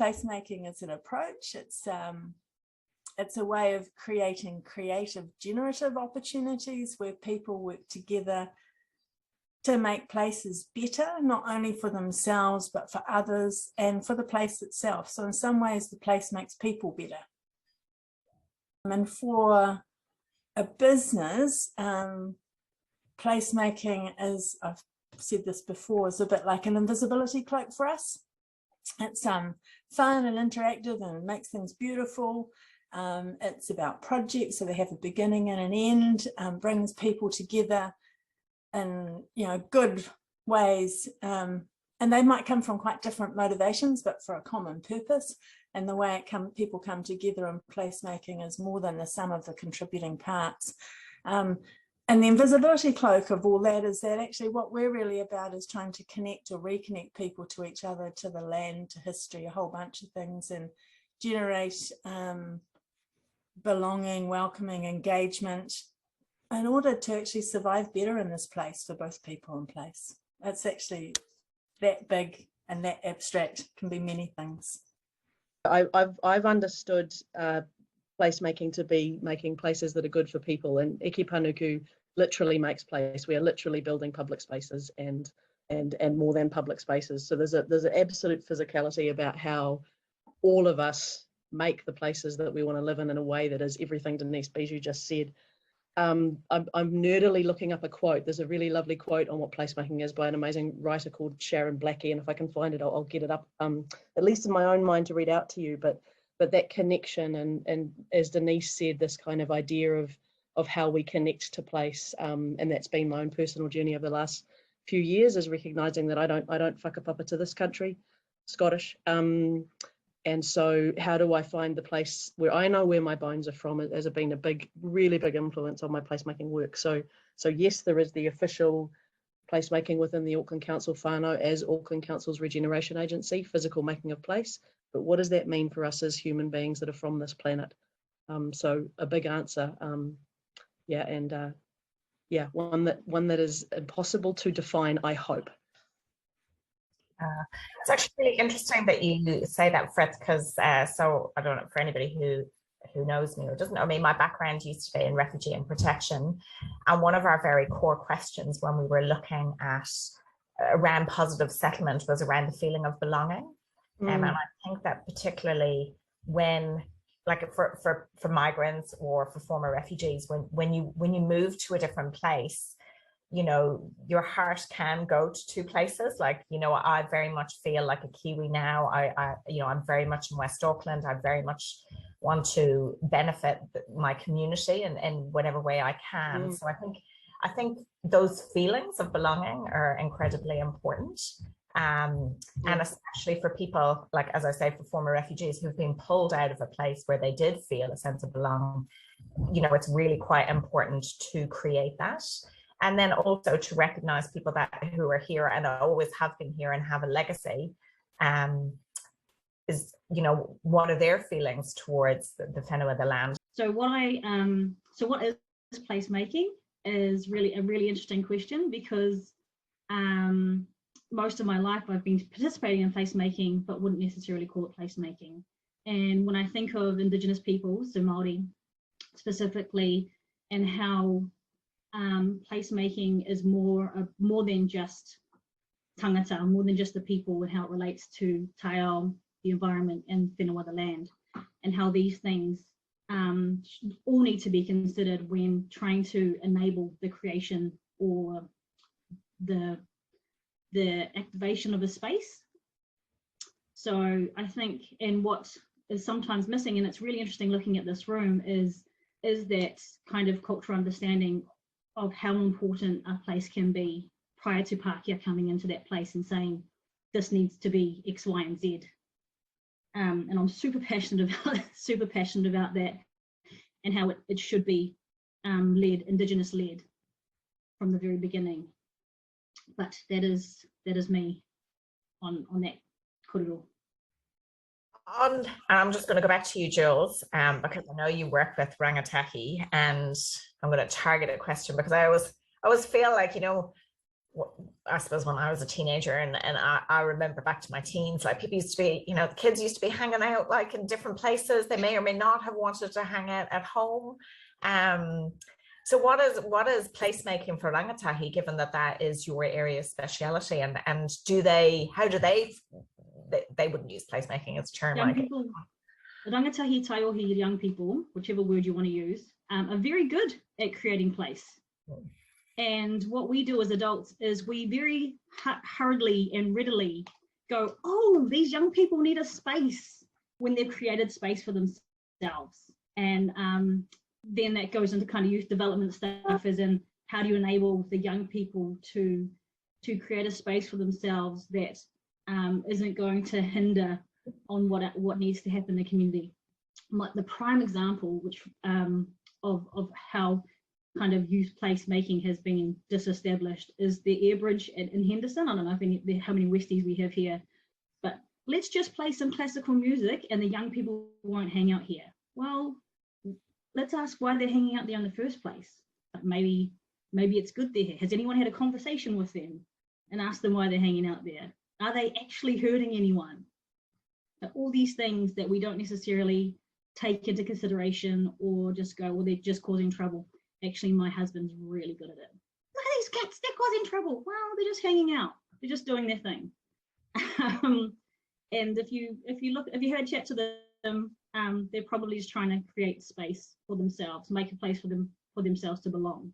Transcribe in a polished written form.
placemaking as an approach. It's a way of creating creative, generative opportunities where people work together to make places better, not only for themselves, but for others and for the place itself. So in some ways, the place makes people better. And for a business, placemaking is, I've said this before, is a bit like an invisibility cloak for us. It's fun and interactive and makes things beautiful. It's about projects, so they have a beginning and an end, brings people together in good ways, and they might come from quite different motivations, but for a common purpose. And the way people come together in placemaking is more than the sum of the contributing parts. And the invisibility cloak of all that is that actually what we're really about is trying to connect or reconnect people to each other, to the land, to history, a whole bunch of things, and generate belonging, welcoming, engagement in order to actually survive better in this place for both people and place. It's actually that big and that abstract, can be many things. I've understood placemaking to be making places that are good for people, and Eke Panuku literally makes place. We are literally building public spaces and more than public spaces. So there's an absolute physicality about how all of us make the places that we want to live in a way that is everything Denise Bijoux just said. I'm nerdily looking up a quote. There's a really lovely quote on what placemaking is by an amazing writer called Sharon Blackie, and if I can find it, I'll get it up, at least in my own mind, to read out to you. But that connection, and as Denise said, this kind of idea of how we connect to place, and that's been my own personal journey over the last few years, is recognizing that I don't whakapapa to this country, Scottish. And so how do I find the place where I know where my bones are from, as being a really big influence on my placemaking work. So yes, there is the official placemaking within the Auckland Council whānau as Auckland Council's regeneration agency, physical making of place. But what does that mean for us as human beings that are from this planet? So a big answer, one that is impossible to define, I hope. It's actually really interesting that you say that, Fritz, because so I don't know, for anybody who knows me or doesn't know me, my background used to be in refugee and protection, and one of our very core questions when we were looking at around positive settlement was around the feeling of belonging. And I think that particularly when, like for migrants or for former refugees, when you move to a different place, your heart can go to two places. Like, I very much feel like a Kiwi now. I'm very much in West Auckland. I very much want to benefit my community in whatever way I can. So I think those feelings of belonging are incredibly important. And especially for people, like, as I say, for former refugees who've been pulled out of a place where they did feel a sense of belonging, it's really quite important to create that. And then also to recognize people who are here and always have been here and have a legacy, is, what are their feelings towards the whenua of the land? So what is placemaking is really a really interesting question, because most of my life I've been participating in placemaking, but wouldn't necessarily call it placemaking. And when I think of Indigenous peoples, so Māori specifically, and how placemaking is more than just tangata, more than just the people, and how it relates to taiao, the environment, and whenua of the land, and how these things all need to be considered when trying to enable the creation or the activation of a space. So I think, and what is sometimes missing, and it's really interesting looking at this room, is that kind of cultural understanding of how important a place can be prior to Pākehā coming into that place and saying, this needs to be X, Y, and Z. And I'm super passionate about that, and how it should be Indigenous led from the very beginning. But that is me on that korero. I'm just going to go back to you, Jules, because I know you work with rangatahi, and I'm going to target a question because I always feel like, I suppose when I was a teenager, and I remember back to my teens, like people used to be, you know, the kids used to be hanging out like in different places. They may or may not have wanted to hang out at home. So what is placemaking for rangatahi, given that that is your area of speciality, and how do they wouldn't use placemaking as a term? Young people, rangatahi, taiōhi, young people, whichever word you want to use, are very good at creating place. And what we do as adults is we very hurriedly and readily go, oh, these young people need a space, when they've created space for themselves. And then that goes into kind of youth development stuff, as in how do you enable the young people to create a space for themselves that isn't going to hinder on what needs to happen in the community. The prime example, which of how kind of youth placemaking has been disestablished, is the Air Bridge in Henderson. I don't know how many Westies we have here, but let's just play some classical music and the young people won't hang out here. Well, let's ask why they're hanging out there in the first place. Maybe it's good there. Has anyone had a conversation with them and asked them why they're hanging out there? Are they actually hurting anyone? All these things that we don't necessarily take into consideration, or just go, well, they're just causing trouble. Actually, my husband's really good at it. Look at these cats, they're causing trouble. Well, they're just hanging out. They're just doing their thing. And if you had a chat to them, they're probably just trying to create space for themselves, make a place for themselves to belong.